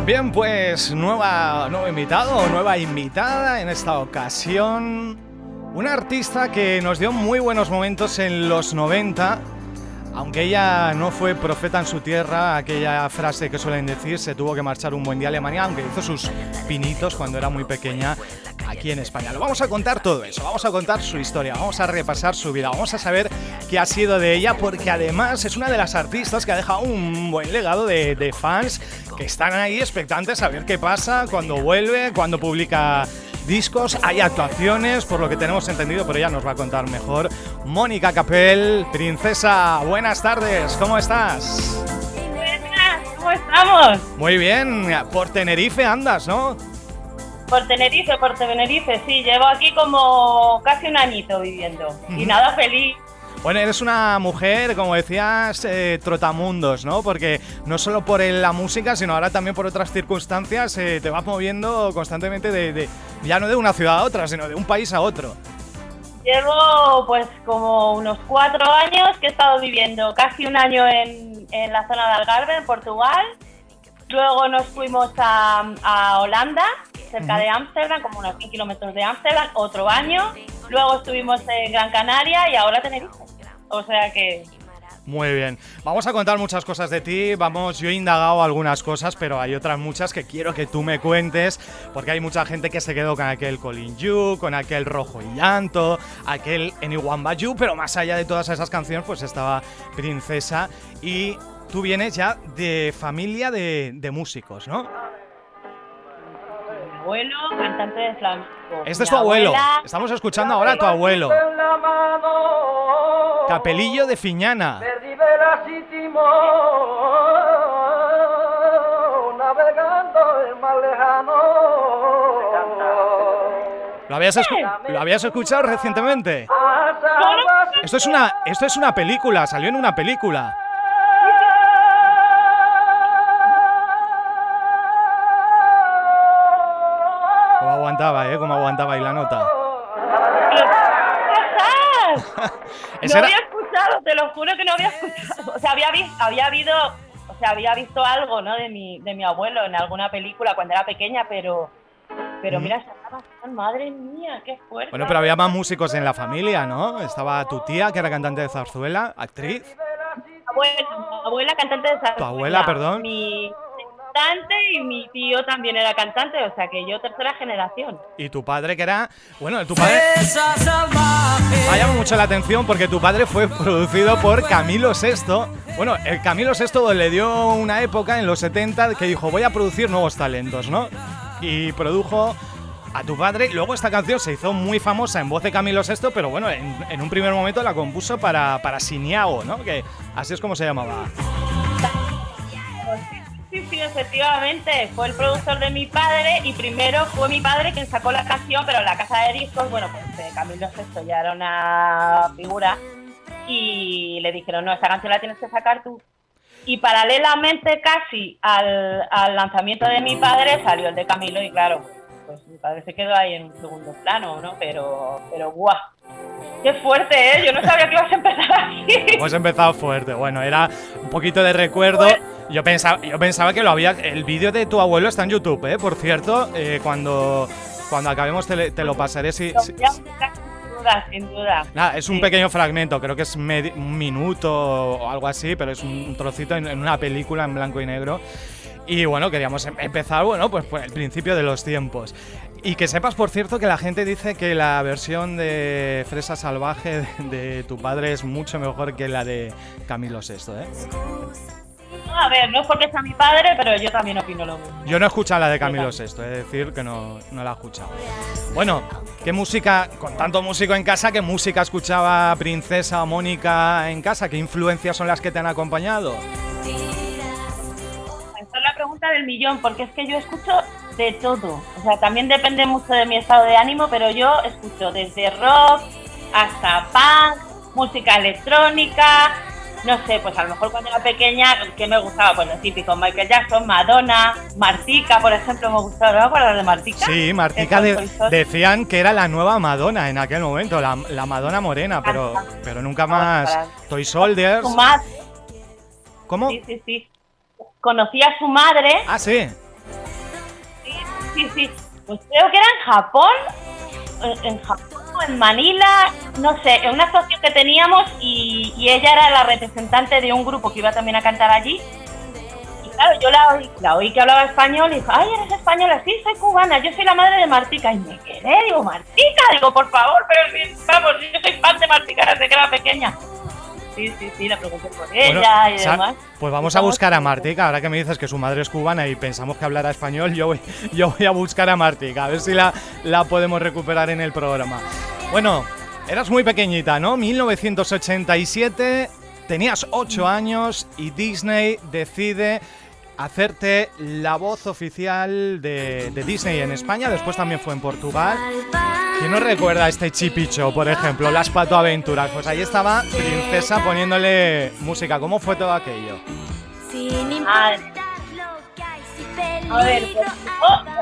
Bien, pues nuevo invitado, nueva invitada en esta ocasión. Una artista que nos dio muy buenos momentos en los 90, aunque ella no fue profeta en su tierra, aquella frase que suelen decir, se tuvo que marchar un buen día a Alemania, aunque hizo sus pinitos cuando era muy pequeña aquí en España. Lo vamos a contar todo eso, vamos a contar su historia, vamos a repasar su vida, vamos a saber qué ha sido de ella, porque además es una de las artistas que ha dejado un buen legado de fans que están ahí expectantes a ver qué pasa cuando vuelve, cuando publica discos, hay actuaciones, por lo que tenemos entendido, pero ella nos va a contar mejor. Mónica Capel, Princesa, buenas tardes, ¿cómo estás? Buenas, ¿cómo estamos? Muy bien, por Tenerife andas, ¿no? Por Tenerife, sí, llevo aquí como casi un añito viviendo y nada, feliz. Bueno, eres una mujer, como decías, trotamundos, ¿no? Porque no solo por la música, sino ahora también por otras circunstancias te vas moviendo constantemente ya no de una ciudad a otra, sino de un país a otro. Llevo pues como unos 4 años que he estado viviendo, casi un año en la zona de Algarve, en Portugal. Luego nos fuimos a Holanda, cerca de Ámsterdam, como unos 100 kilómetros de Ámsterdam, otro año. Luego estuvimos en Gran Canaria y ahora Tenerife. O sea que... Muy bien. Vamos a contar muchas cosas de ti. Yo he indagado algunas cosas, pero hay otras muchas que quiero que tú me cuentes, porque hay mucha gente que se quedó con aquel Calling You, con aquel Rojo y Llanto, aquel Anyone But You, pero más allá de todas esas canciones, pues estaba Princesa. Y tú vienes ya de familia de músicos, ¿no? Mi abuelo, cantante de flamenco. Este es tu abuelo. Estamos escuchando ahora a tu abuelo. Capelillo de Fiñana. ¿Lo habías escuchado recientemente? Esto es una película, salió en una película. Cómo aguantaba ahí la nota. No había escuchado, te lo juro que no había escuchado. O sea, había visto algo, ¿no? de mi abuelo en alguna película cuando era pequeña, pero mira, estaba madre mía, qué fuerte. Bueno, pero había más músicos en la familia, ¿no? Estaba tu tía, que era cantante de zarzuela, actriz. Abuela, cantante de zarzuela. Tu abuela, perdón. Mi cantante y mi tío también era cantante, o sea que yo tercera generación. Y tu padre que era... Bueno, tu padre... Me llama mucho la atención porque tu padre fue producido por Camilo VI. Bueno, el Camilo VI le dio una época en los 70 que dijo, voy a producir nuevos talentos, ¿no? Y produjo a tu padre. Luego esta canción se hizo muy famosa en voz de Camilo VI, pero bueno, en un primer momento la compuso para Siniago, ¿no? Que así es como se llamaba. Sí, efectivamente, fue el productor de mi padre y primero fue mi padre quien sacó la canción, pero en la casa de discos, bueno, pues Camilo VI ya era una figura y le dijeron, no, esta canción la tienes que sacar tú. Y paralelamente casi al lanzamiento de mi padre salió el de Camilo y claro, pues mi padre se quedó ahí en un segundo plano, ¿no? Pero guau. ¡Qué fuerte, eh! Yo no sabía que ibas a empezar así. Hemos empezado fuerte. Bueno, era un poquito de recuerdo. Yo pensaba que el vídeo de tu abuelo está en YouTube, ¿eh? Por cierto, cuando acabemos te lo pasaré. Sin duda. Nada, es un pequeño fragmento, creo que es un minuto o algo así, pero es un trocito en una película en blanco y negro. Y bueno, queríamos empezar, bueno, pues por el principio de los tiempos. Y que sepas, por cierto, que la gente dice que la versión de Fresa Salvaje de tu padre es mucho mejor que la de Camilo VI, ¿eh? A ver, no es porque sea mi padre, pero yo también opino lo mismo. Yo no he escuchado la de Camilo VI, es decir, que no la he escuchado. Bueno, ¿qué música, con tanto músico en casa, qué música escuchaba Princesa o Mónica en casa? ¿Qué influencias son las que te han acompañado? Esa es la pregunta del millón, porque es que yo escucho de todo. O sea, también depende mucho de mi estado de ánimo, pero yo escucho desde rock hasta punk, música electrónica. No sé, pues a lo mejor cuando era pequeña, ¿qué me gustaba? Pues lo típico, Michael Jackson, Madonna, Martika, por ejemplo, me gustaba, ¿no me acuerdas de Martika? Sí, Martika decían que era la nueva Madonna en aquel momento, la Madonna morena, pero nunca más. Toy Soldiers. ¿Cómo? Sí. Conocí a su madre. Ah, sí. sí. Pues creo que era en Japón, o en Manila, no sé, en una actuación que teníamos y ella era la representante de un grupo que iba también a cantar allí. Y claro, yo la oí que hablaba español y dijo, ay, ¿eres española? Sí, soy cubana, yo soy la madre de Martica. Y me quedé, digo, Martica, digo, por favor, pero vamos, yo soy fan de Martica desde que era pequeña. Sí, la pregunté por ella y demás. Pues vamos a buscar a Martica. Ahora que me dices que su madre es cubana y pensamos que hablará español, yo voy a buscar a Martica, a ver si la podemos recuperar en el programa. Bueno, eras muy pequeñita, ¿no? 1987, tenías 8 años y Disney decide hacerte la voz oficial de Disney en España, después también fue en Portugal. ¿Quién no recuerda a este Chipicho, por ejemplo, las Patoaventuras? Pues ahí estaba Princesa poniéndole música. ¿Cómo fue todo aquello? A ver,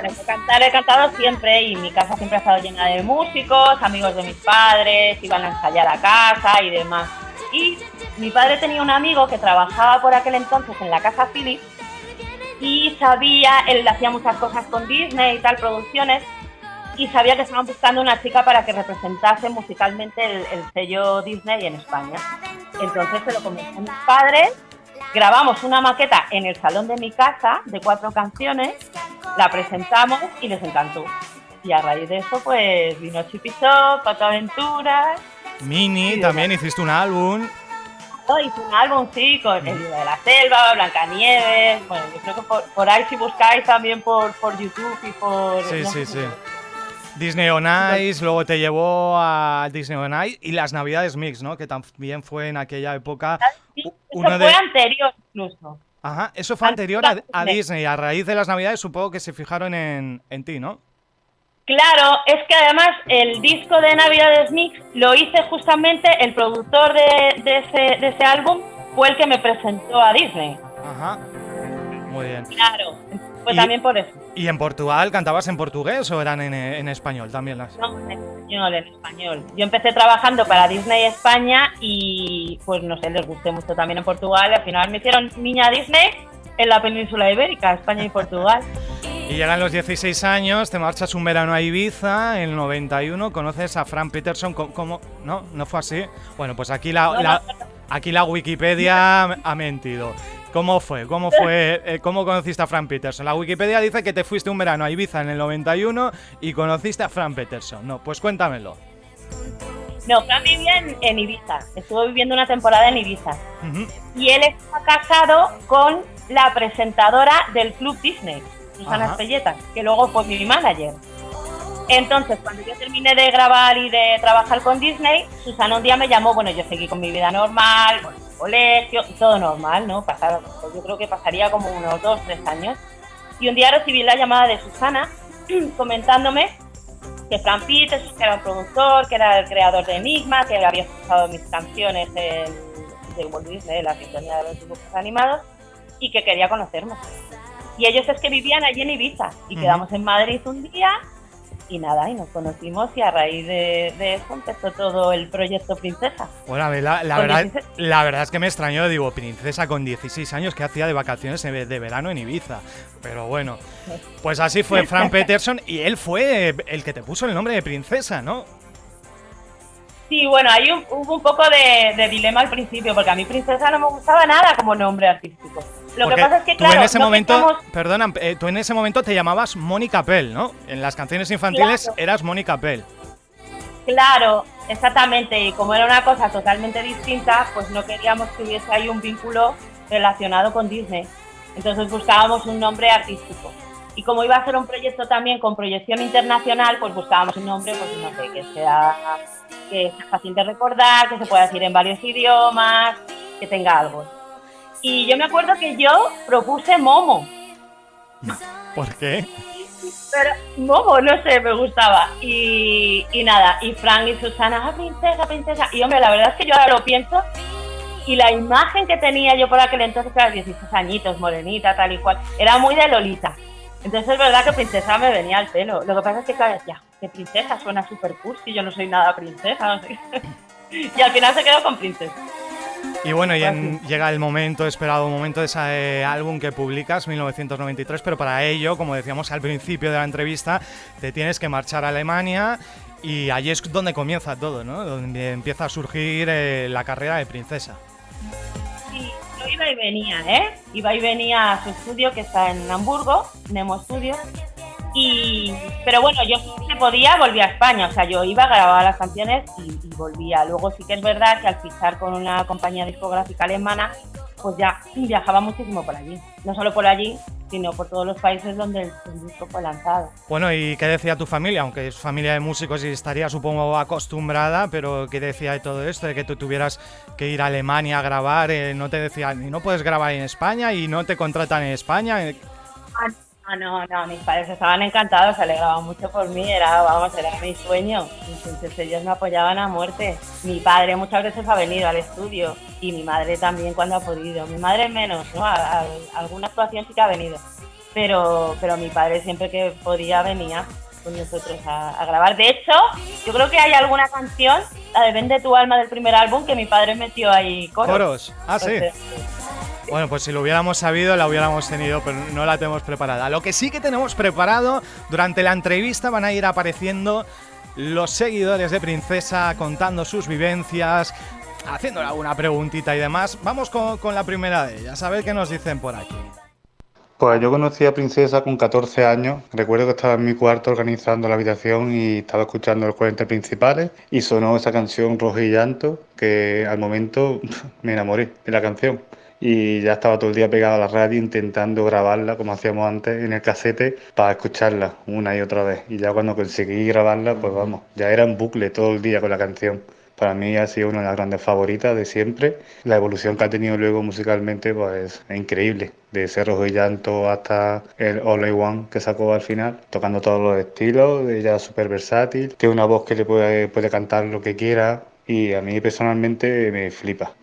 pues cantar he cantado siempre y mi casa siempre ha estado llena de músicos, amigos de mis padres, iban a ensayar a casa y demás. Y mi padre tenía un amigo que trabajaba por aquel entonces en la casa Philips y él hacía muchas cosas con Disney y tal, producciones, y sabía que estaban buscando una chica para que representase musicalmente el sello Disney en España. Entonces se lo comenté a mis padres, grabamos una maqueta en el salón de mi casa de 4 canciones, la presentamos y les encantó. Y a raíz de eso pues vino Chippy Shop, Patoaventuras... Mini, también hiciste un álbum. Hice un álbum, sí, con El libro de la selva, Blancanieves. Bueno, yo creo que por ahí si buscáis también por YouTube y por... Sí. Disney on Ice, luego te llevó a Disney on Ice y las Navidades Mix, ¿no? Que también fue en aquella época. Eso fue anterior incluso. Ajá, eso fue anterior a Disney. A raíz de las Navidades supongo que se fijaron en ti, ¿no? Claro, es que además el disco de Navidades Mix lo hice justamente, el productor de ese álbum fue el que me presentó a Disney. Ajá, muy bien. Claro, pues también por eso. ¿Y en Portugal cantabas en portugués o eran en español también las? No, en español. Yo empecé trabajando para Disney España y pues no sé, les gusté mucho también en Portugal y al final me hicieron niña Disney en la península ibérica, España y Portugal. Y llegan los 16 años, te marchas un verano a Ibiza, en el 91, conoces a Fran Peterson, ¿cómo? ¿No? ¿No fue así? Bueno, pues aquí la Wikipedia ha mentido. ¿Cómo fue? ¿Cómo conociste a Fran Peterson? La Wikipedia dice que te fuiste un verano a Ibiza en el 91 y conociste a Fran Peterson. No, pues cuéntamelo. No, Fran vivía en Ibiza, estuvo viviendo una temporada en Ibiza. Y él está casado con la presentadora del Club Disney, Susana Espelleta, que luego fue mi manager. Entonces, cuando yo terminé de grabar y de trabajar con Disney, Susana un día me llamó, bueno, yo seguí con mi vida normal, con el colegio, todo normal, ¿no? Yo creo que pasaría como unos 2 o 3 años. Y un día recibí la llamada de Susana comentándome que Fran Peterson, que era un productor, que era el creador de Enigma, que había escuchado mis canciones de Walt Disney, la sintonía de los dibujos animados, y que quería conocerme. Y ellos es que vivían allí en Ibiza, y quedamos en Madrid un día, y nada, y nos conocimos, y a raíz de eso empezó todo el proyecto Princesa. Bueno, a ver, la verdad es que me extrañó, digo, Princesa con 16 años, que hacía de vacaciones de verano en Ibiza. Pero bueno, pues así fue Fran Peterson, y él fue el que te puso el nombre de Princesa, ¿no? Sí, bueno, ahí hubo un poco de dilema al principio, porque a mí Princesa no me gustaba nada como nombre artístico. Lo que pasa es que, claro, tú en ese momento te llamabas Mónica Pell, ¿no? En las canciones infantiles claro. Eras Mónica Pell. Claro, exactamente, y como era una cosa totalmente distinta, pues no queríamos que hubiese ahí un vínculo relacionado con Disney. Entonces buscábamos un nombre artístico. Y como iba a ser un proyecto también con proyección internacional, pues buscábamos un nombre, pues no sé, que sea fácil de recordar, que se pueda decir en varios idiomas, que tenga algo. Y yo me acuerdo que yo propuse Momo. ¿Por qué? Pero Momo, no sé, me gustaba. Y nada, y Fran y Susana, princesa. Y hombre, la verdad es que yo ahora lo pienso, y la imagen que tenía yo por aquel entonces, que era 16 añitos, morenita, tal y cual, era muy de Lolita. Entonces es verdad que princesa me venía al pelo. Lo que pasa es que, claro, decía, que princesa suena súper cursi, yo no soy nada princesa, no sé. Y al final se quedó con princesa. Y bueno, llega el momento, esperado momento de ese álbum que publicas, 1993, pero para ello, como decíamos al principio de la entrevista, te tienes que marchar a Alemania y allí es donde comienza todo, ¿no? Donde empieza a surgir la carrera de Princesa. Sí, yo iba y venía, Iba y venía a su estudio que está en Hamburgo, Nemo Studio. Pero bueno, yo si podía volvía a España, o sea, yo iba, grababa las canciones y volvía. Luego sí que es verdad que al fichar con una compañía discográfica alemana, pues ya viajaba muchísimo por allí. No solo por allí, sino por todos los países donde el disco fue lanzado. Bueno, ¿y qué decía tu familia? Aunque es familia de músicos y estaría, supongo, acostumbrada, pero ¿qué decía de todo esto? De que tú tuvieras que ir a Alemania a grabar, no te decían, y no puedes grabar en España y no te contratan en España. No, mis padres estaban encantados, se alegraban mucho por mí, era mi sueño. Entonces ellos me apoyaban a muerte. Mi padre muchas veces ha venido al estudio y mi madre también cuando ha podido. Mi madre menos, ¿no? A alguna actuación sí que ha venido, pero mi padre siempre que podía venía con nosotros a grabar. De hecho, yo creo que hay alguna canción, la de Vende tu alma del primer álbum, que mi padre metió ahí coros. Ah, sí. Bueno, pues si lo hubiéramos sabido, la hubiéramos tenido, pero no la tenemos preparada. Lo que sí que tenemos preparado, durante la entrevista van a ir apareciendo los seguidores de Princesa contando sus vivencias, haciéndole alguna preguntita y demás. Vamos con la primera de ellas, a ver qué nos dicen por aquí. Pues yo conocí a Princesa con 14 años. Recuerdo que estaba en mi cuarto organizando la habitación y estaba escuchando los 40 principales y sonó esa canción Rojo y Llanto, que al momento me enamoré de la canción. Y ya estaba todo el día pegado a la radio intentando grabarla como hacíamos antes en el casete para escucharla una y otra vez. Y ya cuando conseguí grabarla, pues vamos, ya era en bucle todo el día con la canción. Para mí ha sido una de las grandes favoritas de siempre. La evolución que ha tenido luego musicalmente pues es increíble. De ese Rojo y Llanto hasta el All I Want que sacó al final, tocando todos los estilos, ella es súper versátil, tiene una voz que le puede cantar lo que quiera. Y a mí personalmente me flipa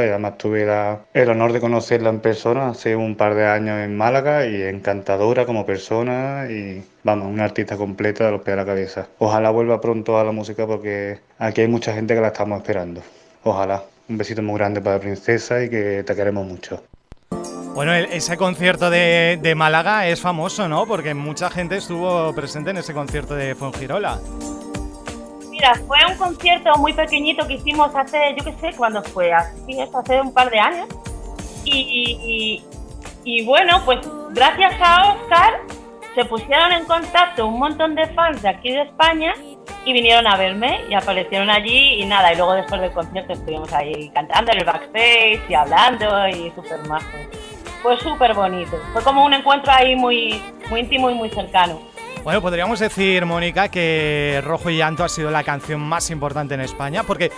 y además tuve el honor de conocerla en persona hace un par de años en Málaga y encantadora como persona y vamos, una artista completa de los pies a la cabeza. Ojalá vuelva pronto a la música porque aquí hay mucha gente que la estamos esperando. Ojalá. Un besito muy grande para Princesa y que te queremos mucho. Bueno, ese concierto de Málaga es famoso, ¿no? Porque mucha gente estuvo presente en ese concierto de Fuengirola. Mira, fue un concierto muy pequeñito que hicimos hace, yo qué sé, cuándo fue, hace un par de años. Y bueno, pues gracias a Óscar se pusieron en contacto un montón de fans de aquí de España y vinieron a verme y aparecieron allí y nada. Y luego después del concierto estuvimos ahí cantando en el backstage y hablando y súper majos. Fue súper bonito, fue como un encuentro ahí muy íntimo y muy cercano. Bueno, podríamos decir, Mónica, que Rojo y Llanto ha sido la canción más importante en España, porque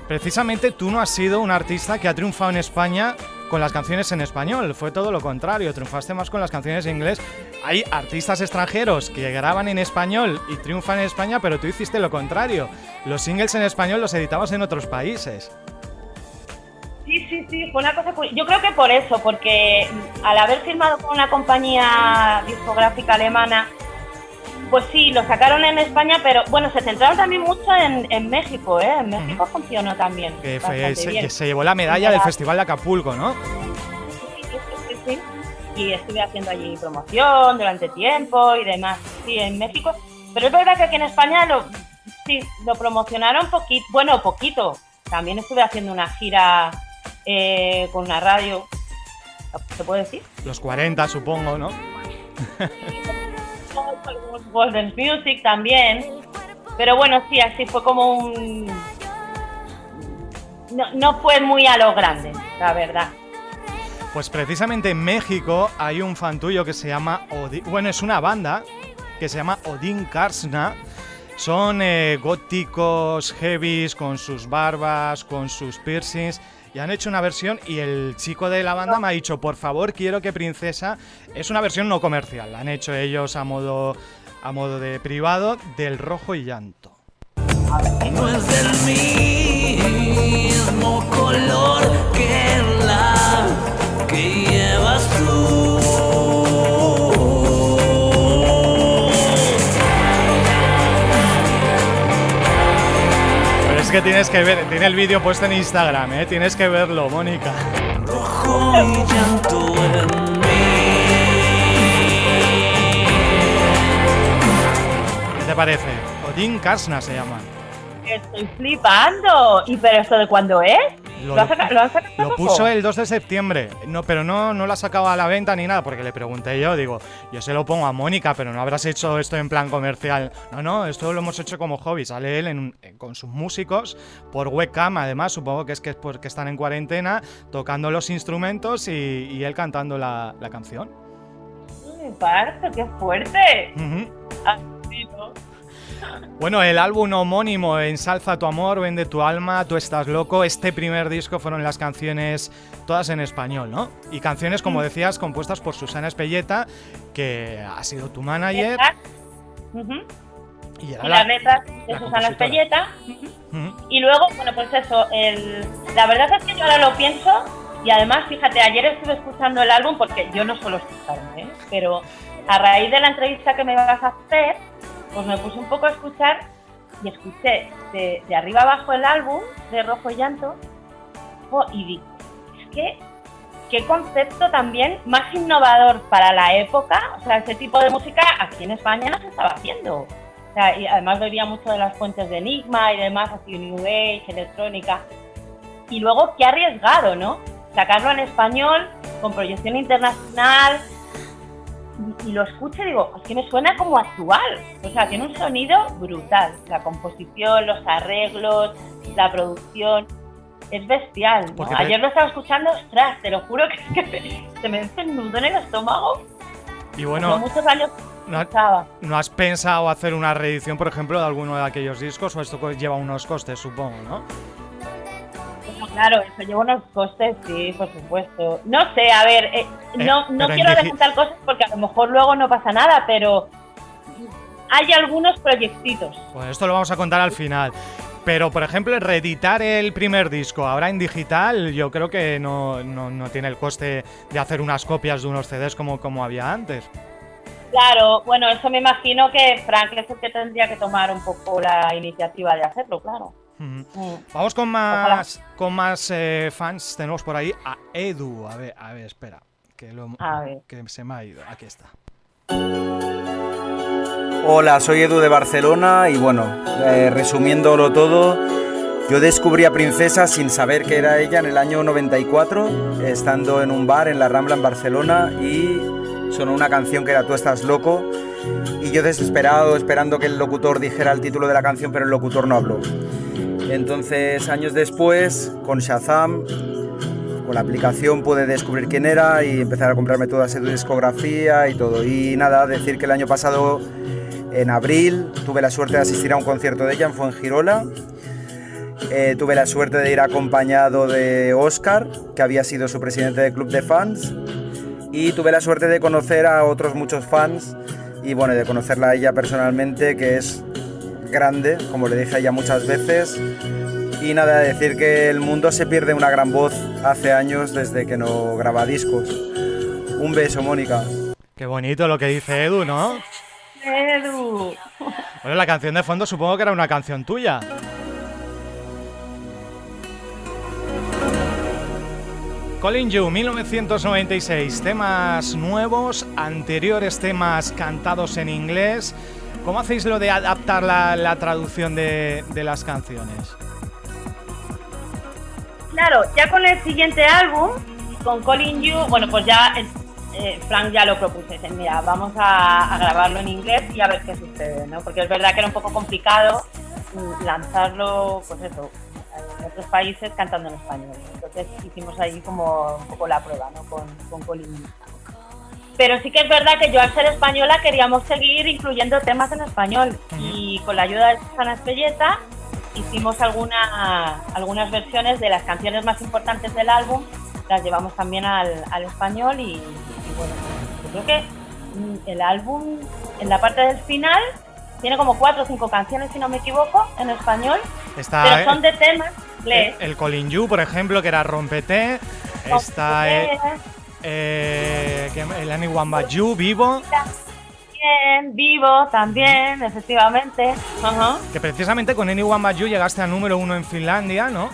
precisamente tú no has sido un artista que ha triunfado en España con las canciones en español, fue todo lo contrario, triunfaste más con las canciones en inglés. Hay artistas extranjeros que graban en español y triunfan en España, pero tú hiciste lo contrario, los singles en español los editabas en otros países. Sí, fue una cosa curiosa. Yo creo que por eso, porque al haber firmado con una compañía discográfica alemana, pues sí, lo sacaron en España, pero bueno, se centraron también mucho en México, ¿eh? En México funcionó también. Que se llevó la medalla del Festival de Acapulco, ¿no? Sí. Y estuve haciendo allí promoción durante tiempo y demás. Sí, en México. Pero es verdad que aquí en España lo promocionaron poquito. También estuve haciendo una gira con una radio. ¿Se puede decir? Los 40, supongo, ¿no? Golden Music también, pero bueno, sí, así fue como no fue muy a lo grande, la verdad. Pues precisamente en México hay un fan tuyo que se llama es una banda que se llama Odin Karsna. Son góticos, heavies, con sus barbas, con sus piercings. Y han hecho una versión y el chico de la banda me ha dicho, por favor, quiero que Princesa... Es una versión no comercial, la han hecho ellos a modo de privado del Rojo y Llanto. No es del mismo color que la que llevas tú. Es que tienes que ver, tiene el vídeo puesto en Instagram, tienes que verlo, Mónica. Rojo y llanto en mí. ¿Qué te parece? Odín Karsna se llama. Estoy flipando. ¿Y pero esto de cuándo es? ¿Lo han sacado hace Lo poco? puso el 2 de septiembre, pero no lo ha sacado a la venta ni nada, porque le pregunté yo, digo, yo se lo pongo a Mónica, pero no habrás hecho esto en plan comercial. No, esto lo hemos hecho como hobby, sale él con sus músicos, por webcam, además, supongo que es porque están en cuarentena, tocando los instrumentos y él cantando la canción. Me parece, qué fuerte. Ujú. Así, ¿no? Bueno, el álbum homónimo, Ensalza tu amor, Vende tu alma, Tú estás loco. Este primer disco fueron las canciones todas en español, ¿no? Y canciones, como decías, compuestas por Susana Espelleta, que ha sido tu manager. Ujú. Y era Y las letras de la Susana compositora. Espelleta. Ujú. Y luego, bueno, pues eso, la verdad es que yo ahora lo pienso y además, fíjate, ayer estuve escuchando el álbum porque yo no suelo escucharme, pero a raíz de la entrevista que me vas a hacer, pues me puse un poco a escuchar y escuché de arriba abajo el álbum de Rojo y Llanto y digo, es que qué concepto también más innovador para la época, o sea, este tipo de música aquí en España no se estaba haciendo. O sea, y además bebía mucho de las fuentes de Enigma y demás, así New Age, electrónica. Y luego, qué arriesgado, ¿no? Sacarlo en español, con proyección internacional. Y lo escucho y digo, es que me suena como actual. O sea, tiene un sonido brutal. La composición, los arreglos, la producción. Es bestial, ¿no? Porque Ayer lo estaba escuchando, ostras, te lo juro que se me hace un nudo en el estómago. Y Hace bueno, muchos años que no, escuchaba. ¿no has pensado hacer una reedición, por ejemplo, de alguno de aquellos discos? O esto lleva unos costes, supongo, ¿no? Bueno, claro, eso lleva unos costes, sí, por supuesto. No sé, a ver, no pero en quiero adelantar cosas porque a lo mejor luego no pasa nada, pero hay algunos proyectitos. Pues esto lo vamos a contar al final. Pero, por ejemplo, reeditar el primer disco ahora en digital, yo creo que no tiene el coste de hacer unas copias de unos CDs como había antes. Claro, bueno, eso me imagino que Frank es el que tendría que tomar un poco la iniciativa de hacerlo, claro. Ujú. Vamos con más fans. Tenemos por ahí a Edu. A ver, espera. A ver. Que se me ha ido. Aquí está. Hola, soy Edu de Barcelona y bueno, resumiéndolo todo, yo descubrí a Princesa sin saber que era ella en el año 94, estando en un bar en la Rambla en Barcelona y sonó una canción que era Tú estás loco y yo desesperado esperando que el locutor dijera el título de la canción, pero el locutor no habló. Entonces, años después, con Shazam, con la aplicación pude descubrir quién era y empezar a comprarme toda su discografía y todo. Y nada, decir que el año pasado, en abril, tuve la suerte de asistir a un concierto de ella en Fuengirola. Tuve la suerte de ir acompañado de Óscar, que había sido su presidente del club de fans. Y tuve la suerte de conocer a otros muchos fans y bueno, de conocerla a ella personalmente, que es grande, como le dije a ella muchas veces. Y nada, decir que el mundo se pierde una gran voz hace años desde que no graba discos. Un beso, Mónica. Qué bonito lo que dice Edu, ¿no? Edu. Bueno, la canción de fondo supongo que era una canción tuya. Calling You, 1996. Temas nuevos, anteriores temas cantados en inglés. ¿Cómo hacéis lo de adaptar la traducción de las canciones? Claro, ya con el siguiente álbum, con Calling You, bueno, pues ya Frank ya lo propuso, dice, mira, vamos a grabarlo en inglés y a ver qué sucede, ¿no? Porque es verdad que era un poco complicado lanzarlo, pues eso, en otros países cantando en español. Entonces hicimos ahí como un poco la prueba, ¿no? Con Calling You. Pero sí que es verdad que yo, al ser española, queríamos seguir incluyendo temas en español. Y con la ayuda de Susana Espelleta hicimos algunas versiones de las canciones más importantes del álbum, las llevamos también al español y bueno, yo creo que el álbum, en la parte del final, tiene como 4 o 5 canciones, si no me equivoco, en español, pero son de temas inglés. El Calling You, por ejemplo, que era Rompete. Está el Anyone But You, Vivo. también, Vivo también, efectivamente. Ajá. Que precisamente con Anyone But You llegaste a número 1 en Finlandia, ¿no?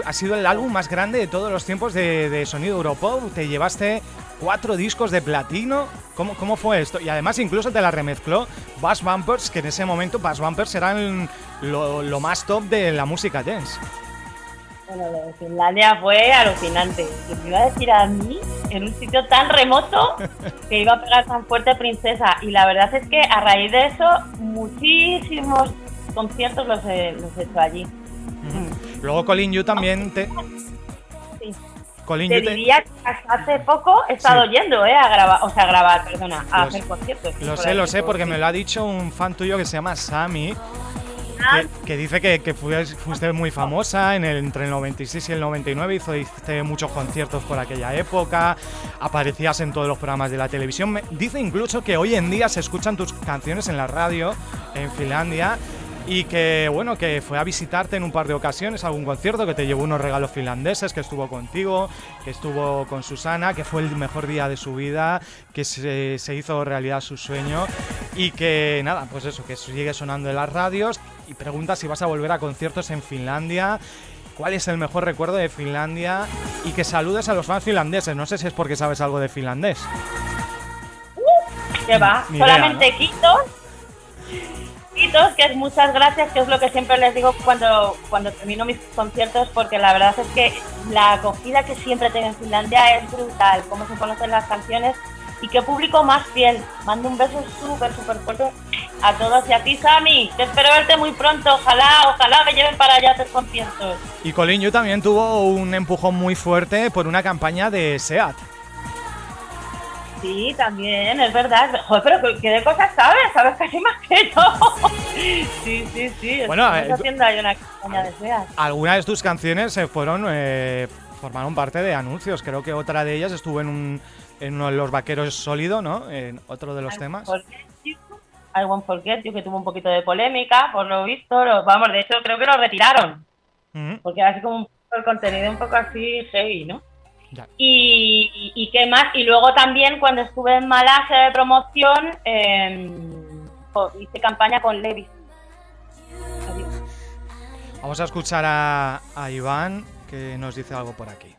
Ha sido el álbum más grande de todos los tiempos de sonido Europop. Te llevaste 4 discos de platino. ¿Cómo fue esto? Y además incluso te la remezcló Bass Bumpers, que en ese momento Bass Bumpers eran lo más top de la música dance. Bueno, lo de Finlandia fue alucinante. Que me iba a decir a mí, en un sitio tan remoto, que iba a pegar tan fuerte Princesa. Y la verdad es que a raíz de eso, muchísimos conciertos los he hecho allí. Luego Colin You también Sí. Colin Te You diría que hasta hace poco he estado yendo a hacer conciertos. Lo sé, porque me lo ha dicho un fan tuyo que se llama Sammy, que dice que fuiste muy famosa entre el 96 y el 99, hiciste muchos conciertos por aquella época, aparecías en todos los programas de la televisión. Dice incluso que hoy en día se escuchan tus canciones en la radio en Finlandia. Y que bueno, que fue a visitarte en un par de ocasiones a algún concierto, que te llevó unos regalos finlandeses, que estuvo contigo, que estuvo con Susana, que fue el mejor día de su vida, que se hizo realidad su sueño y que nada, pues eso, que sigue sonando en las radios. Y pregunta si vas a volver a conciertos en Finlandia. ¿Cuál es el mejor recuerdo de Finlandia? Y que saludes a los fans finlandeses. No sé si es porque sabes algo de finlandés. ¿Qué va? Ni Solamente idea, ¿no? Quitos, que es muchas gracias, que es lo que siempre les digo cuando termino mis conciertos, porque la verdad es que la acogida que siempre tengo en Finlandia es brutal, cómo se conocen las canciones y qué público más fiel. Mando un beso súper fuerte a todos y a ti, Sammy, que espero verte muy pronto, ojalá me lleven para allá a tus conciertos. Y Colin You también tuvo un empujón muy fuerte por una campaña de SEAT. Sí, también, es verdad. Joder, pero ¿qué de cosas sabes? Sabes casi más que yo. Sí. Bueno, Estamos haciendo ahí una campaña de SEAT. Algunas de tus canciones formaron parte de anuncios. Creo que otra de ellas estuvo en uno de los Vaqueros Sólido, ¿no? En otro de los temas. I Won't Forget You, que tuvo un poquito de polémica, por lo visto. Vamos, de hecho, creo que lo retiraron. Porque era así como el contenido un poco así heavy, ¿no? Ya. Y qué más, y luego también cuando estuve en Malasia de promoción hice campaña con Levi's. Adiós. Vamos a escuchar a Iván, que nos dice algo por aquí.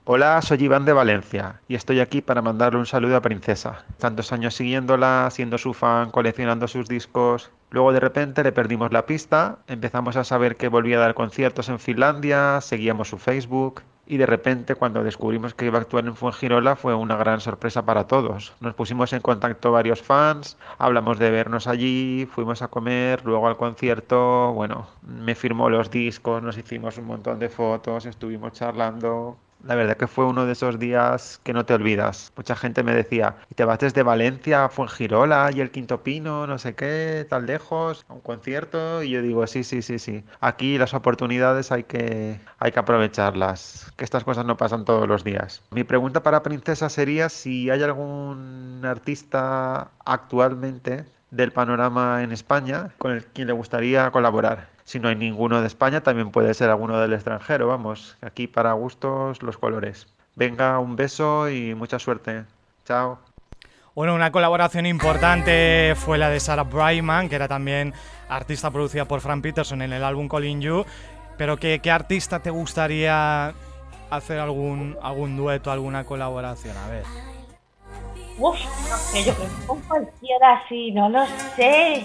Hola, soy Iván de Valencia y estoy aquí para mandarle un saludo a Princesa. Tantos años siguiéndola, siendo su fan, coleccionando sus discos. Luego de repente le perdimos la pista, empezamos a saber que volvía a dar conciertos en Finlandia, seguíamos su Facebook y de repente cuando descubrimos que iba a actuar en Fuengirola fue una gran sorpresa para todos. Nos pusimos en contacto varios fans, hablamos de vernos allí, fuimos a comer, luego al concierto, bueno, me firmó los discos, nos hicimos un montón de fotos, estuvimos charlando. La verdad que fue uno de esos días que no te olvidas. Mucha gente me decía, ¿y te vas desde Valencia a Fuengirola y el Quinto Pino, no sé qué, tan lejos, a un concierto? Y yo digo, sí. Aquí las oportunidades hay que aprovecharlas, que estas cosas no pasan todos los días. Mi pregunta para Princesa sería si hay algún artista actualmente del panorama en España con quien le gustaría colaborar. Si no hay ninguno de España, también puede ser alguno del extranjero, vamos, aquí para gustos los colores. Venga, un beso y mucha suerte. Chao. Bueno, una colaboración importante fue la de Sarah Brightman, que era también artista producida por Frank Peterson en el álbum Calling You. Pero ¿qué artista te gustaría hacer algún dueto, alguna colaboración? A ver. Uf, no sé, yo creo que con cualquiera así, no lo sé.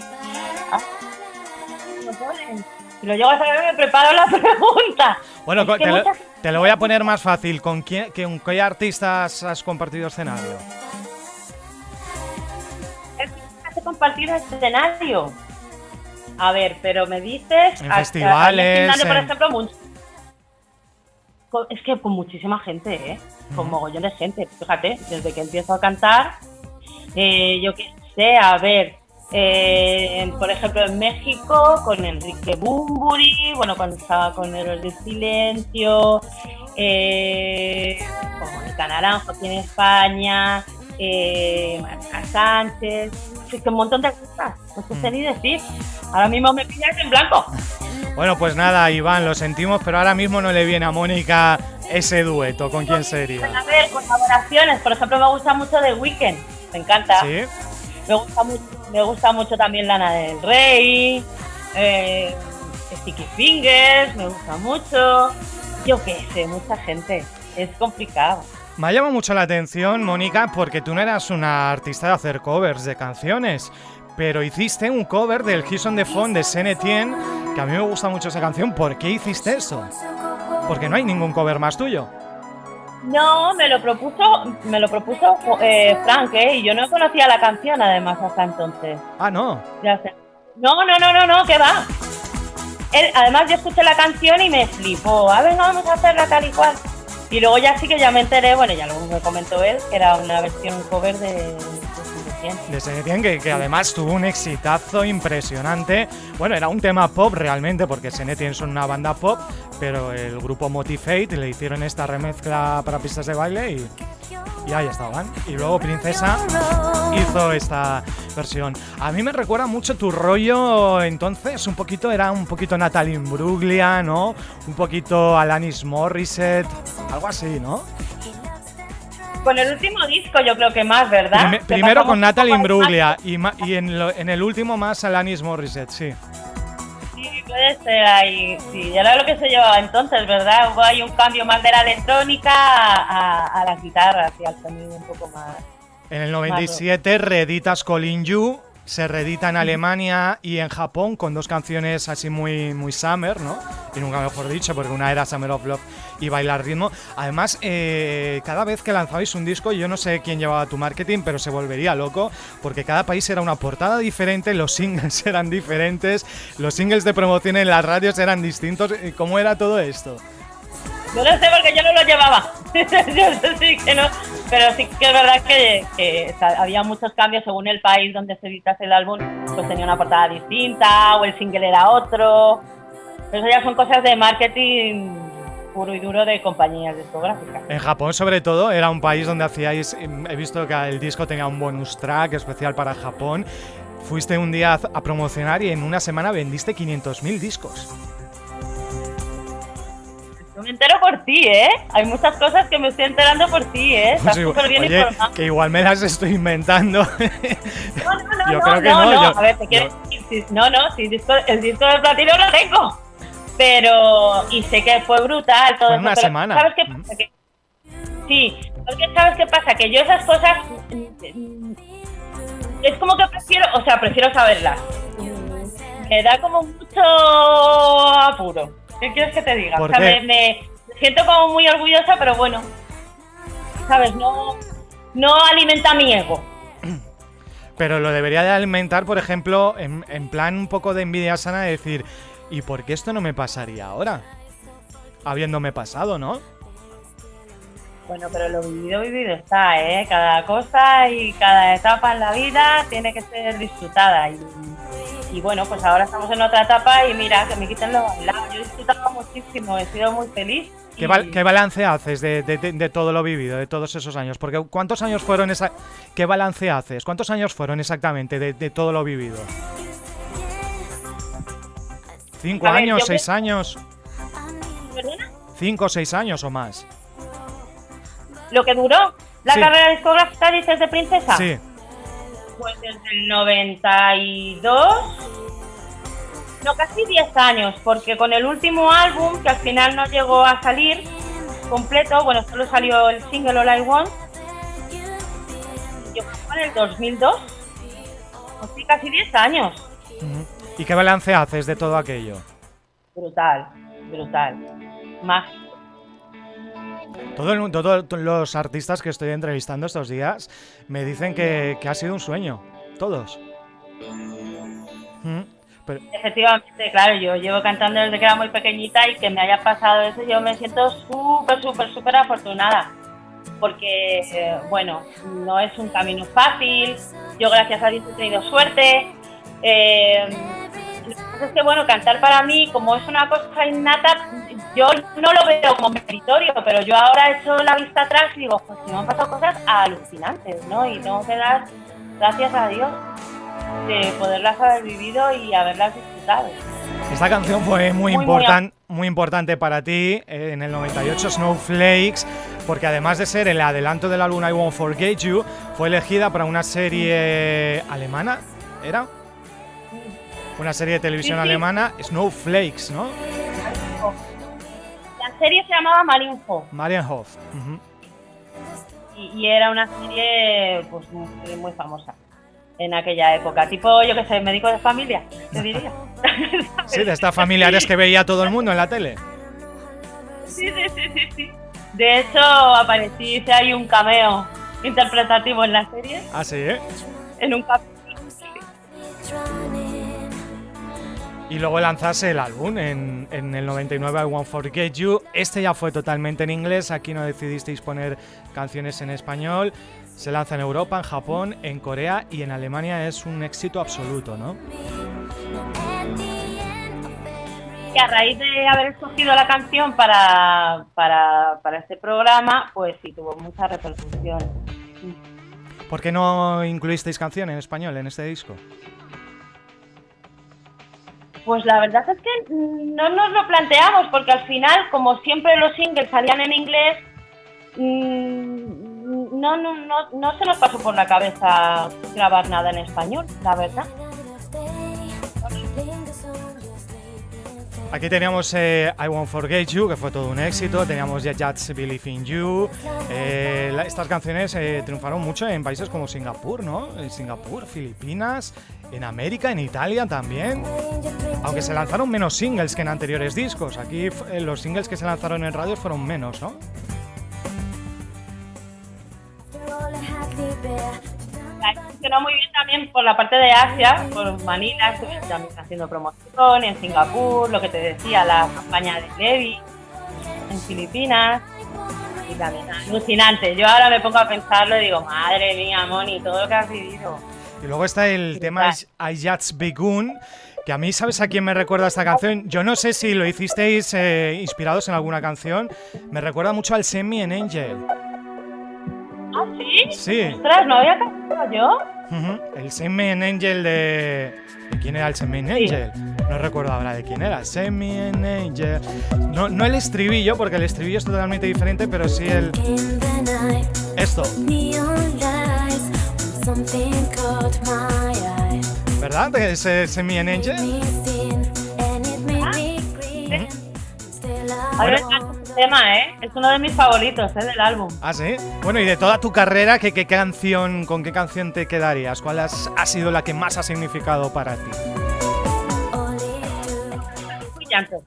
Si lo llego a saber, me preparo la pregunta. Bueno, es que te lo voy a poner más fácil. ¿Con qué artistas has compartido escenario? ¿Has compartido escenario? A ver, pero me dices... En festivales... por ejemplo, es que con muchísima gente, ¿eh? Con mogollón de gente. Fíjate, desde que empiezo a cantar, yo qué sé, a ver... por ejemplo, en México con Enrique Bunbury, bueno, cuando estaba con Héroes del Silencio, con Mónica Naranjo aquí en España, Marta Sánchez, es que un montón de cosas, no sé ni decir. Ahora mismo me pillas en blanco. Bueno, pues nada, Iván, lo sentimos, pero ahora mismo no le viene a Mónica ese dueto. ¿Con quién sería? A ver, colaboraciones, por ejemplo, me gusta mucho The Weeknd, me encanta. ¿Sí? Me gusta mucho también Lana del Rey, Sticky Fingers, me gusta mucho. Yo qué sé, mucha gente. Es complicado. Me ha llamado mucho la atención, Mónica, porque tú no eras una artista de hacer covers de canciones, pero hiciste un cover del Kiss on the Phone de Saint Etienne, que a mí me gusta mucho esa canción. ¿Por qué hiciste eso? Porque no hay ningún cover más tuyo. No, me lo propuso Frank, y yo no conocía la canción además hasta entonces. Ah, no. Ya sé. No, ¿qué va? Él, además yo escuché la canción y me flipó. Venga, vamos a hacerla tal y cual. Y luego ya sí que ya me enteré, bueno, ya luego me comentó él, que era una versión, un cover de Saint Etienne, que además tuvo un exitazo impresionante. Bueno, era un tema pop realmente, porque Saint Etienne son una banda pop, pero el grupo Motivate le hicieron esta remezcla para pistas de baile y ahí estaban. Y luego Princesa hizo esta versión. A mí me recuerda mucho tu rollo, entonces, era un poquito Natalie Imbruglia, ¿no? Un poquito Alanis Morissette, algo así, ¿no? Con el último disco yo creo que más, ¿verdad? Primero con Natalie Imbruglia y en el último más Alanis Morissette, sí. Sí, puede ser ahí, sí, ya era lo que se llevaba entonces, ¿verdad? Hubo ahí un cambio más de la electrónica a las guitarras y al sonido un poco más. En el 97 reeditas Calling You, se reedita en Alemania y en Japón con dos canciones así muy summer, ¿no? Y nunca mejor dicho, porque una era Summer of Love y Bailar Ritmo. Además, cada vez que lanzabais un disco, yo no sé quién llevaba tu marketing, pero se volvería loco, porque cada país era una portada diferente, los singles eran diferentes, los singles de promoción en las radios eran distintos. ¿Cómo era todo esto? No lo sé porque yo no lo llevaba. Yo sí que no. Pero sí que es verdad que había muchos cambios según el país donde se editase el álbum, pues tenía una portada distinta o el single era otro. Pero eso ya son cosas de marketing puro y duro de compañías discográficas. En Japón, sobre todo, era un país donde hacíais. He visto que el disco tenía un bonus track especial para Japón. Fuiste un día a promocionar y en una semana vendiste 500.000 discos. Yo me entero por ti, ¿eh? Hay muchas cosas que me estoy enterando por ti, ¿eh? Estás súper bien informado. Que igual me las estoy inventando. No, yo creo que no. A ver, te quiero decir, sí, el disco de platino lo tengo. Pero, y sé que fue brutal todo fue eso. Una semana. ¿Sabes qué pasa? Sí, porque ¿sabes qué pasa? Que yo esas cosas es como que prefiero saberlas. Me da como mucho apuro. ¿Qué quieres que te diga? O sea, me siento como muy orgullosa, pero bueno, ¿sabes? No alimenta mi ego. Pero lo debería de alimentar, por ejemplo, en plan un poco de envidia sana, de decir, ¿y por qué esto no me pasaría ahora? Habiéndome pasado, ¿no? Bueno, pero lo vivido está, ¿eh? Cada cosa y cada etapa en la vida tiene que ser disfrutada. Y bueno, pues ahora estamos en otra etapa y mira, que me quiten lo bailado. Yo he disfrutado muchísimo, he sido muy feliz. ¿Qué balance haces de todo lo vivido, de todos esos años? Porque ¿cuántos años fueron ¿qué balance haces? ¿Cuántos años fueron exactamente de todo lo vivido? ¿5 años, 6 años? ¿Perdona? 5 o 6 años o más. ¿Lo que duró la Sí. carrera discográfica, dices, de Princesa? Sí. Pues desde el 92, no, casi 10 años, porque con el último álbum, que al final no llegó a salir completo, bueno, solo salió el single All I Want, yo creo que en el 2002, así casi 10 años. ¿Y qué balance haces de todo aquello? Brutal, mágico. Todos los artistas que estoy entrevistando estos días me dicen que ha sido un sueño. Todos. Pero... Efectivamente, claro, yo llevo cantando desde que era muy pequeñita y que me haya pasado eso, yo me siento súper afortunada. Porque, bueno, no es un camino fácil. Yo, gracias a Dios, he tenido suerte. Lo que pasa es que, bueno, cantar para mí, como es una cosa innata, yo no lo veo como meritorio, pero yo ahora he hecho la vista atrás y digo, pues si me han pasado cosas alucinantes, ¿no? Y tengo que dar gracias a Dios de poderlas haber vivido y haberlas disfrutado. Esta canción fue muy importante para ti. En el 98, Snowflakes, porque además de ser el adelanto del álbum I Won't Forget You, fue elegida para una serie alemana, ¿era? Una serie de televisión alemana, Snowflakes, ¿no? La serie se llamaba Marienhof. Marienhof. Y era una serie pues muy famosa en aquella época. Tipo, yo qué sé, médico de familia, te diría. Sí, de estas familiares que veía todo el mundo en la tele. Sí. De hecho, hice ahí un cameo interpretativo en la serie. Ah, sí, ¿eh? En un capítulo. Y luego lanzarse el álbum en el 99, I Won't Forget You. Este ya fue totalmente en inglés, aquí no decidisteis poner canciones en español. Se lanza en Europa, en Japón, en Corea y en Alemania es un éxito absoluto, ¿no? Y a raíz de haber escogido la canción para este programa, pues sí, tuvo mucha repercusión. ¿Por qué no incluisteis canción en español en este disco? Pues la verdad es que no nos lo planteamos, porque al final, como siempre los singles salían en inglés, no se nos pasó por la cabeza grabar nada en español, la verdad. Aquí teníamos I Won't Forget You, que fue todo un éxito. Teníamos Just Believe in You. Estas canciones triunfaron mucho en países como Singapur, ¿no? En Singapur, Filipinas, en América, en Italia también. Aunque se lanzaron menos singles que en anteriores discos. Aquí los singles que se lanzaron en radios fueron menos, ¿no? Funcionó muy bien también por la parte de Asia, por Manila, estuve también haciendo promoción, en Singapur, lo que te decía, la campaña de Levi, en Filipinas, y también alucinante. Yo ahora me pongo a pensarlo y digo, madre mía, Moni, todo lo que has vivido. Y luego está el tema I Just Begun, que a mí, ¿sabes a quién me recuerda esta canción? Yo no sé si lo hicisteis inspirados en alguna canción, me recuerda mucho al Send Me an Angel. ¿Ah, sí? Sí. Ostras, ¿no había cantado yo? El Send Me an Angel ¿De quién era el Send Me an Angel? No recuerdo ahora de quién era. Send Me an Angel. No el estribillo, porque el estribillo es totalmente diferente, pero sí el... Esto. ¿Verdad? ¿Ese Send Me an Angel? Ahora el tema, es uno de mis favoritos, del álbum. Ah, sí. Bueno, y de toda tu carrera, ¿con qué canción te quedarías? ¿Cuál ha sido la que más ha significado para ti? Rojo y Llanto.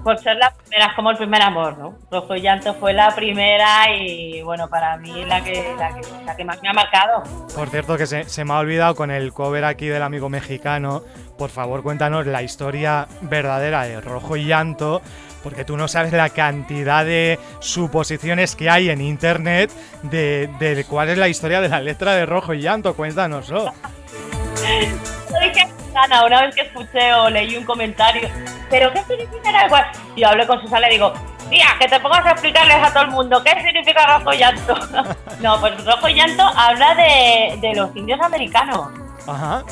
Por ser la primera, como el primer amor, ¿no? Rojo y Llanto fue la primera y, bueno, para mí la que más me ha marcado. Por cierto, que se me ha olvidado con el cover aquí del amigo mexicano. Por favor, cuéntanos la historia verdadera de Rojo y Llanto, porque tú no sabes la cantidad de suposiciones que hay en internet de cuál es la historia de la letra de Rojo y Llanto. Cuéntanoslo. Lo dije a Susana una vez que escuché o leí un comentario, ¿pero qué significa igual? Y yo hablé con Susana y digo, tía, que te pongas a explicarles a todo el mundo qué significa Rojo y Llanto. No, pues Rojo y Llanto habla de los indios americanos. Ajá.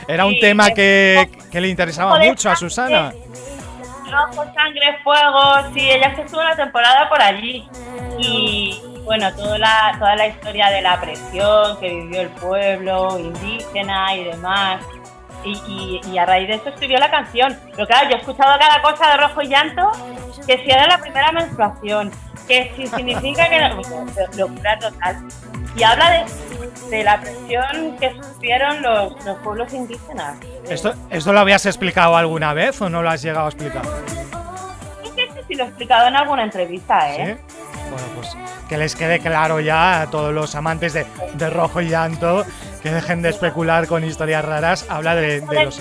Era un tema que le interesaba mucho a Susana. Rojo, sangre, fuego, sí, ella se estuvo una temporada por allí. Y bueno, toda la historia de la presión que vivió el pueblo indígena y demás. Y a raíz de eso escribió la canción. Pero claro, yo he escuchado cada cosa de Rojo y Llanto, que si era la primera menstruación, que si significa que locura total. Y habla de la presión que sufrieron los pueblos indígenas. ¿Esto lo habías explicado alguna vez o no lo has llegado a explicar? Sí, lo he explicado en alguna entrevista, ¿eh? ¿Sí? Bueno, pues que les quede claro ya a todos los amantes de Rojo y Llanto, que dejen de especular con historias raras. Habla de los indios.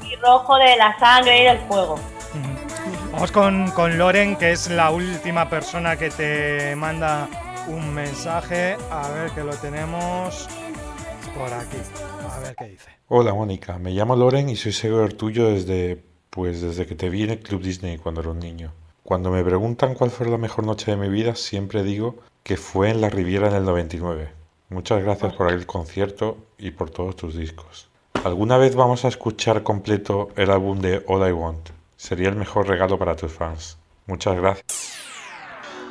Y rojo de la sangre y del fuego. Vamos con Loren, que es la última persona que te manda un mensaje. A ver, que lo tenemos por aquí. A ver qué dice. Hola Mónica, me llamo Loren y soy seguidor tuyo desde que te vi en el Club Disney cuando era un niño. Cuando me preguntan cuál fue la mejor noche de mi vida, siempre digo que fue en la Riviera en el 99. Muchas gracias por el concierto y por todos tus discos. ¿Alguna vez vamos a escuchar completo el álbum de All I Want? Sería el mejor regalo para tus fans. Muchas gracias.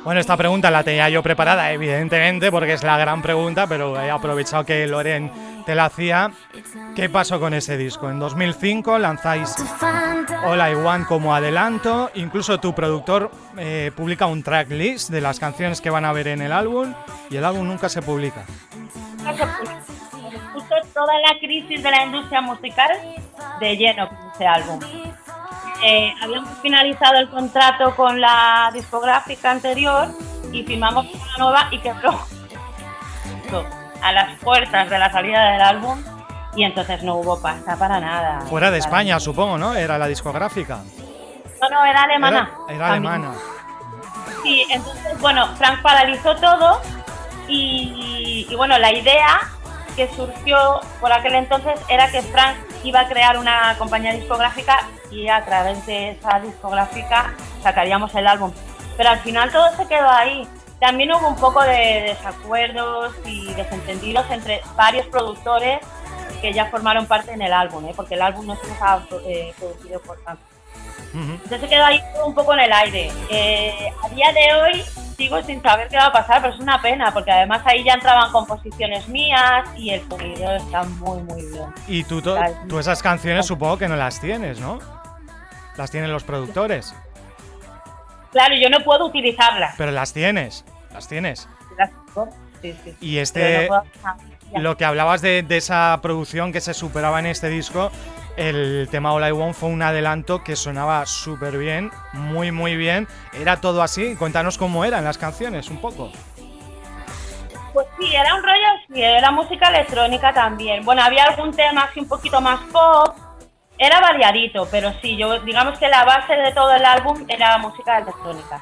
Bueno, esta pregunta la tenía yo preparada, evidentemente, porque es la gran pregunta, pero he aprovechado que Loren te la hacía. ¿Qué pasó con ese disco? En 2005 lanzáis All I Want como adelanto, incluso tu productor publica un tracklist de las canciones que van a ver en el álbum, y el álbum nunca se publica. Justo toda la crisis de la industria musical de lleno con ese álbum. Habíamos finalizado el contrato con la discográfica anterior y firmamos una nueva y quebró a las puertas de la salida del álbum, y entonces no hubo pasta para nada. Fuera de España, supongo, ¿no? Era la discográfica. No, era alemana. Era alemana. Sí, entonces, bueno, Frank paralizó todo y bueno, la idea que surgió por aquel entonces era que Frank iba a crear una compañía discográfica y a través de esa discográfica sacaríamos el álbum. Pero al final todo se quedó ahí. También hubo un poco de desacuerdos y desentendidos entre varios productores que ya formaron parte en el álbum, porque el álbum no se estaba producido por Frank. Entonces se quedó ahí un poco en el aire. A día de hoy sigo sin saber qué va a pasar, pero es una pena, porque además ahí ya entraban composiciones mías y el sonido está muy, muy bien. Y tú esas canciones supongo que no las tienes, ¿no? Las tienen los productores. Claro, yo no puedo utilizarlas. Pero las tienes. Sí. Y No lo que hablabas de esa producción que se superaba en este disco, el tema All I Want fue un adelanto que sonaba súper bien, muy muy bien. ¿Era todo así? Cuéntanos cómo eran las canciones, un poco. Pues sí, era un rollo así, era música electrónica también. Bueno, había algún tema así un poquito más pop, era variadito, pero sí, digamos que la base de todo el álbum era música electrónica.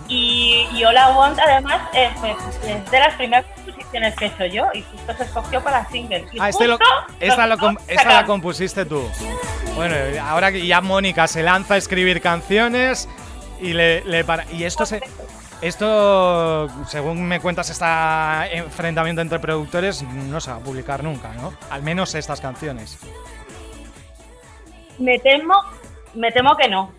Y All I Want además es de las primeras composiciones que he hecho yo y justo se escogió para single. Esta la compusiste tú. Bueno, ahora que ya Mónica se lanza a escribir canciones y y esto, según me cuentas, este enfrentamiento entre productores no se va a publicar nunca, ¿no? Al menos estas canciones. Me temo que no.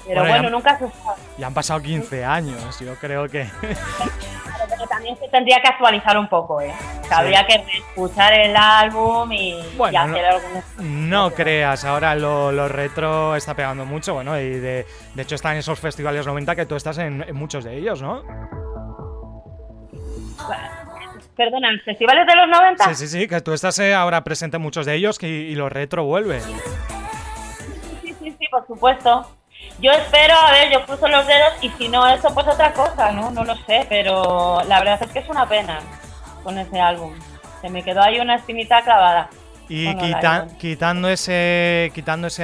Pero bueno, nunca se sabe. Ya han pasado 15 años, yo creo que... Pero también se tendría que actualizar un poco, ¿eh? Sí. Habría que escuchar el álbum y hacer algunos... No creas, ahora lo retro está pegando mucho, bueno, y de hecho están en esos festivales 90 que tú estás en muchos de ellos, ¿no? Perdona, ¿en festivales de los 90? Sí, que tú estás ahora presente en muchos de ellos y lo retro vuelve. Sí, por supuesto. Yo espero, yo cruzo los dedos y si no eso, pues otra cosa, ¿no? No lo sé, pero la verdad es que es una pena con ese álbum. Se me quedó ahí una espinita clavada. Y quitando ese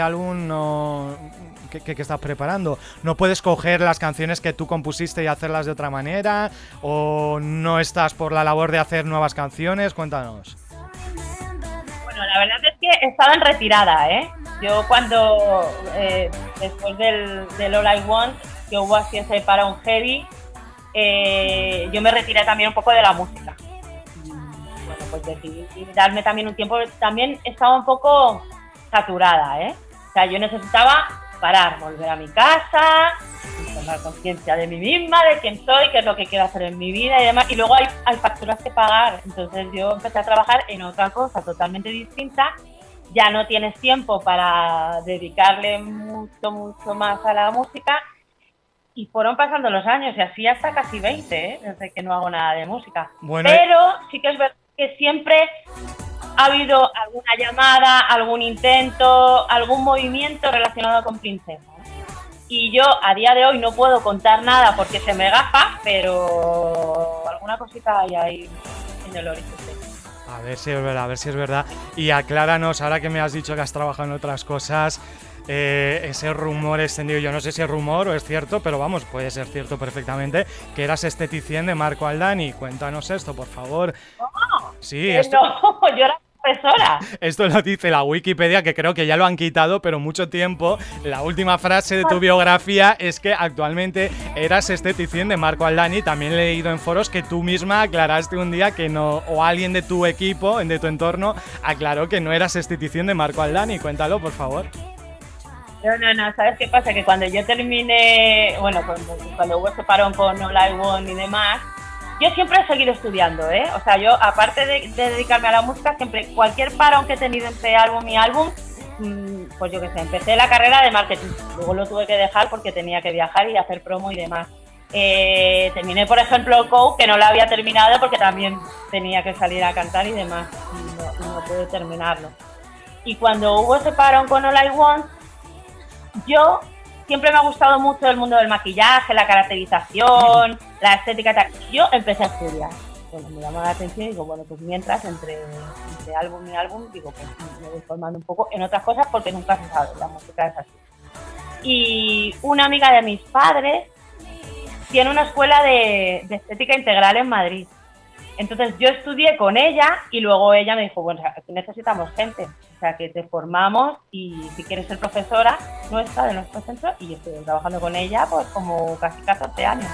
álbum, ¿qué estás preparando? ¿No puedes coger las canciones que tú compusiste y hacerlas de otra manera? ¿O no estás por la labor de hacer nuevas canciones? Cuéntanos. Bueno, la verdad es que estaba en retirada, ¿eh? Yo cuando, después del All I Want, que hubo así ese parón heavy, yo me retiré también un poco de la música. Bueno, pues decidí darme también un tiempo, también estaba un poco saturada, ¿eh? O sea, yo necesitaba parar, volver a mi casa, tomar conciencia de mí misma, de quién soy, qué es lo que quiero hacer en mi vida y demás. Y luego hay facturas que pagar, entonces yo empecé a trabajar en otra cosa totalmente distinta. Ya no tienes tiempo para dedicarle mucho más a la música y fueron pasando los años y así hasta casi 20, desde que no hago nada de música. Bueno, pero sí que es verdad que siempre ha habido alguna llamada, algún intento, algún movimiento relacionado con Princesa. Y yo a día de hoy no puedo contar nada porque se me gafa, pero alguna cosita hay ahí en el horizonte. A ver si es verdad. Y acláranos, ahora que me has dicho que has trabajado en otras cosas, ese rumor extendido, yo no sé si es rumor o es cierto, pero vamos, puede ser cierto perfectamente, que eras esteticien de Marco Aldani. Cuéntanos esto, por favor. No, sí, no, yo era profesora. Esto lo dice la Wikipedia, que creo que ya lo han quitado, pero mucho tiempo. La última frase de tu biografía es que actualmente eras esteticien de Marco Aldani. También he leído en foros que tú misma aclaraste un día que no, o alguien de tu equipo, de tu entorno, aclaró que no eras esteticien de Marco Aldani. Cuéntalo, por favor. No, ¿sabes qué pasa? Que cuando yo terminé, bueno, cuando hubo ese parón con All I Want y demás, yo siempre he seguido estudiando, ¿eh? O sea, yo, aparte de dedicarme a la música, siempre, cualquier parón que he tenido entre álbum y álbum, pues yo qué sé, empecé la carrera de marketing, luego lo tuve que dejar porque tenía que viajar y hacer promo y demás. Terminé, por ejemplo, Coke, que no la había terminado porque también tenía que salir a cantar y demás, y no pude terminarlo. Y cuando hubo ese parón con All I Want, yo siempre me ha gustado mucho el mundo del maquillaje, la caracterización, la estética y tal. Yo empecé a estudiar. Bueno, me llamó la atención y digo, bueno, pues mientras entre álbum y álbum, digo, pues me voy formando un poco en otras cosas porque nunca se sabe, la música es así. Y una amiga de mis padres tiene una escuela de estética integral en Madrid. Entonces yo estudié con ella y luego ella me dijo, bueno, aquí necesitamos gente, o sea, que te formamos y si quieres ser profesora nuestra, de nuestro centro, y yo estoy trabajando con ella pues como casi 14 años.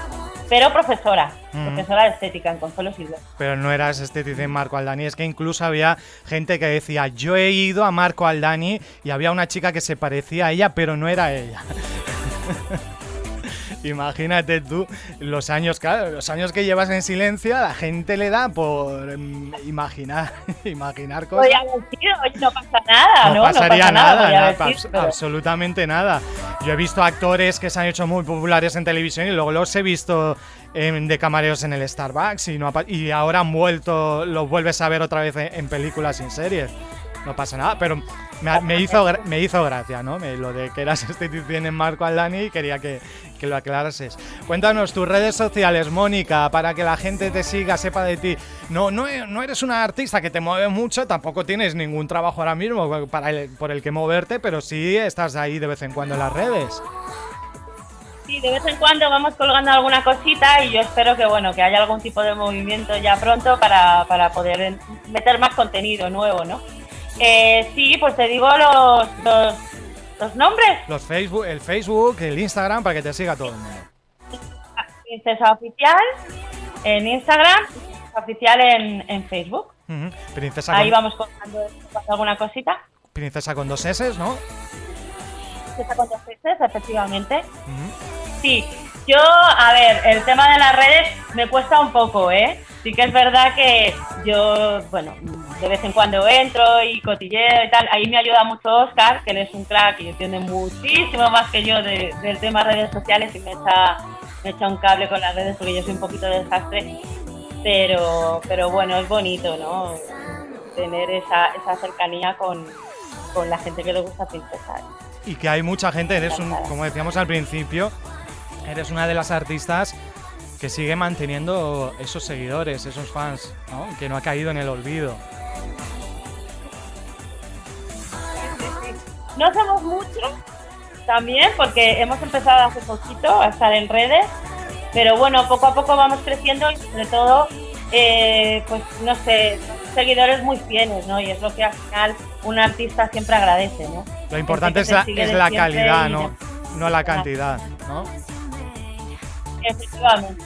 Pero profesora de estética en Consuelo Silva. Pero no eras estética en Marco Aldani, es que incluso había gente que decía, yo he ido a Marco Aldani y había una chica que se parecía a ella, pero no era ella. Imagínate tú los años, claro, los años que llevas en silencio, a la gente le da por imaginar cosas. Podría haber sido, oye, no pasa nada, ¿no? No pasaría nada, pero... absolutamente nada. Yo he visto actores que se han hecho muy populares en televisión y luego los he visto de camareros en el Starbucks y ahora los vuelves a ver otra vez en películas y en series. No pasa nada, pero me hizo gracia, ¿no? Lo de que eras estética en Marco Aldani y quería que lo aclarases. Cuéntanos tus redes sociales, Mónica, para que la gente te siga, sepa de ti. No eres una artista que te mueve mucho, tampoco tienes ningún trabajo ahora mismo por el que moverte, pero sí estás ahí de vez en cuando en las redes. Sí, de vez en cuando vamos colgando alguna cosita y yo espero que que haya algún tipo de movimiento ya pronto para poder meter más contenido nuevo, ¿no? Sí, pues te digo los nombres. El Facebook, el Instagram, para que te siga todo el mundo. Princesa Oficial en Instagram, Oficial en Facebook. Princesa ahí vamos colgando alguna cosita. Princesa con 2 S, ¿no? Princesa con 2 S, efectivamente. Sí, yo, a ver, el tema de las redes me cuesta un poco, ¿eh? Sí que es verdad que yo, bueno, de vez en cuando entro y cotilleo y tal. Ahí me ayuda mucho Óscar, que él es un crack y entiende muchísimo más que yo del tema de redes sociales y me echa un cable con las redes porque yo soy un poquito de desastre. Pero bueno, es bonito, ¿no? Tener esa cercanía con la gente que le gusta Princesa. Y que hay mucha gente, como decíamos al principio, eres una de las artistas que sigue manteniendo esos seguidores, esos fans, ¿no? Que no ha caído en el olvido. No somos muchos también, porque hemos empezado hace poquito a estar en redes, pero bueno, poco a poco vamos creciendo y sobre todo, pues no sé, seguidores muy fieles, ¿no? Y es lo que al final un artista siempre agradece, ¿no? Lo importante es la calidad, no la cantidad, ¿no? Efectivamente.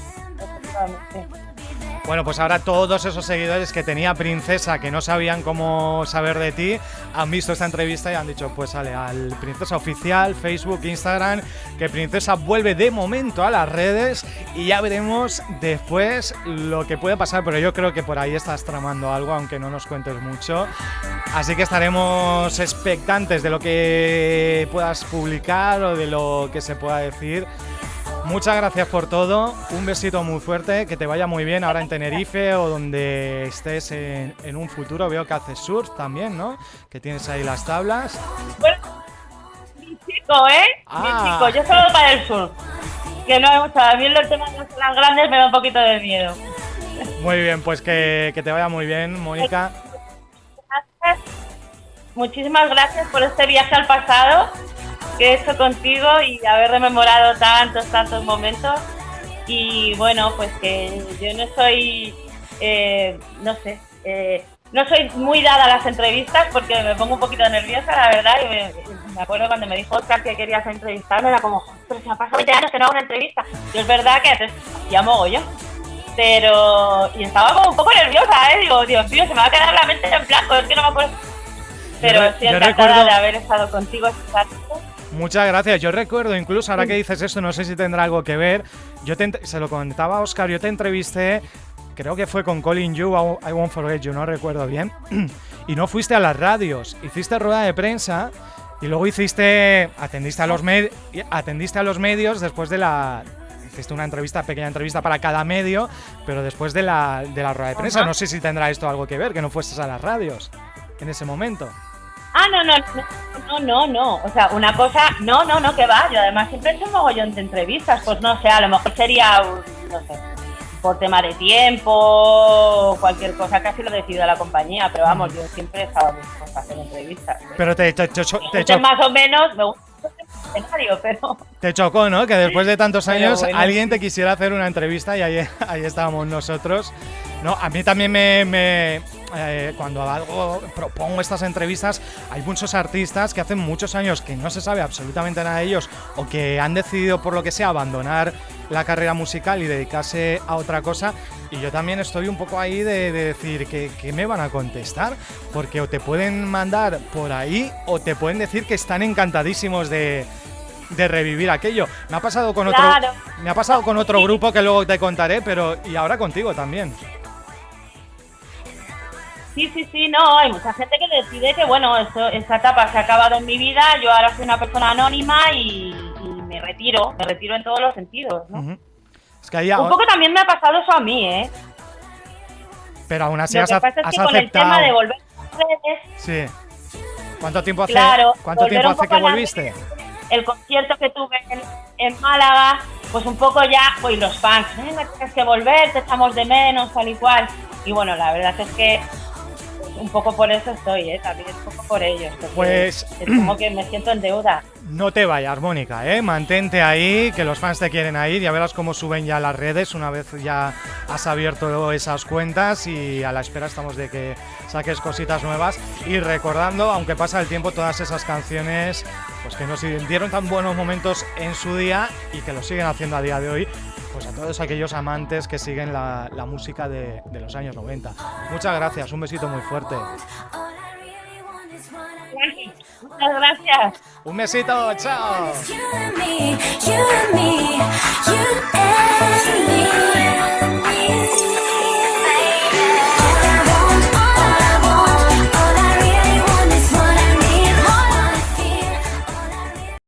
Bueno, pues ahora todos esos seguidores que tenía Princesa que no sabían cómo saber de ti han visto esta entrevista y han dicho, pues sale al Princesa Oficial, Facebook, Instagram, que Princesa vuelve de momento a las redes y ya veremos después lo que puede pasar, pero yo creo que por ahí estás tramando algo, aunque no nos cuentes mucho. Así que estaremos expectantes de lo que puedas publicar o de lo que se pueda decir. Muchas gracias por todo, un besito muy fuerte, que te vaya muy bien ahora en Tenerife o donde estés en un futuro. Veo que haces surf también, ¿no? Que tienes ahí las tablas. Bueno, mi chico, Mi chico, yo solo para el surf. Que no hay mucho, a mí los temas de las olas grandes me da un poquito de miedo. Muy bien, pues que te vaya muy bien, Mónica. Gracias. Muchísimas gracias por este viaje al pasado que he hecho contigo y haber rememorado tantos momentos. Y bueno, pues que yo no soy, no soy muy dada a las entrevistas porque me pongo un poquito nerviosa, la verdad, y me acuerdo cuando me dijo Óscar que querías entrevistarme, era como, pero se me ha pasado 20 años que no hago una entrevista. Y es verdad que antes ya mogollón, y estaba como un poco nerviosa, digo, Dios mío, se me va a quedar la mente en blanco, es que no me acuerdo. Pero sí, encantada de haber estado contigo este rato. Muchas gracias. Yo recuerdo, incluso ahora que dices esto, no sé si tendrá algo que ver. Se lo comentaba a Óscar, yo te entrevisté, creo que fue con Calling You, I Won't Forget You, no recuerdo bien. Y no fuiste a las radios, hiciste rueda de prensa y luego atendiste a los medios después de hiciste una pequeña entrevista para cada medio, pero después de la rueda de prensa. No sé si tendrá esto algo que ver, que no fuestes a las radios en ese momento. Ah, no. O sea, una cosa, no, que va. Yo además siempre he hecho un mogollón de entrevistas. Pues no sé, a lo mejor sería, no sé, por tema de tiempo, cualquier cosa, casi lo decide la compañía. Pero vamos, yo siempre he estado dispuesta a hacer entrevistas. Pero te más o menos me gusta el escenario, pero... Te chocó, ¿no? Que después de tantos años bueno, alguien te quisiera hacer una entrevista y ahí estábamos nosotros. No, a mí también cuando propongo estas entrevistas, hay muchos artistas que hacen muchos años que no se sabe absolutamente nada de ellos o que han decidido por lo que sea abandonar la carrera musical y dedicarse a otra cosa, y yo también estoy un poco ahí de decir que me van a contestar, porque o te pueden mandar por ahí o te pueden decir que están encantadísimos de revivir aquello. Me ha pasado con otro grupo que luego te contaré, pero y ahora contigo también. Sí, no, hay mucha gente que decide que, bueno, esta etapa se ha acabado en mi vida, yo ahora soy una persona anónima y me retiro en todos los sentidos, ¿no? Uh-huh. Es que un poco también me ha pasado eso a mí, ¿eh? Pero aún así Lo que pasa es que aceptado. con el tema de volver a las redes... Sí. ¿Cuánto tiempo hace que volviste? El concierto que tuve en Málaga, pues un poco ya, pues los fans, tienes que volver, te echamos de menos, tal y cual. Y bueno, la verdad es que un poco por eso estoy, también un poco por ellos. Pues es como que me siento en deuda. No te vayas, Mónica, mantente ahí, que los fans te quieren ahí, ya verás cómo suben ya las redes una vez ya has abierto esas cuentas, y a la espera estamos de que saques cositas nuevas, y recordando, aunque pasa el tiempo, todas esas canciones pues que nos dieron tan buenos momentos en su día y que lo siguen haciendo a día de hoy, pues a todos aquellos amantes que siguen la música de los años 90. Muchas gracias, un besito muy fuerte. Muchas gracias. Un besito, chao. You and me, you and me, you and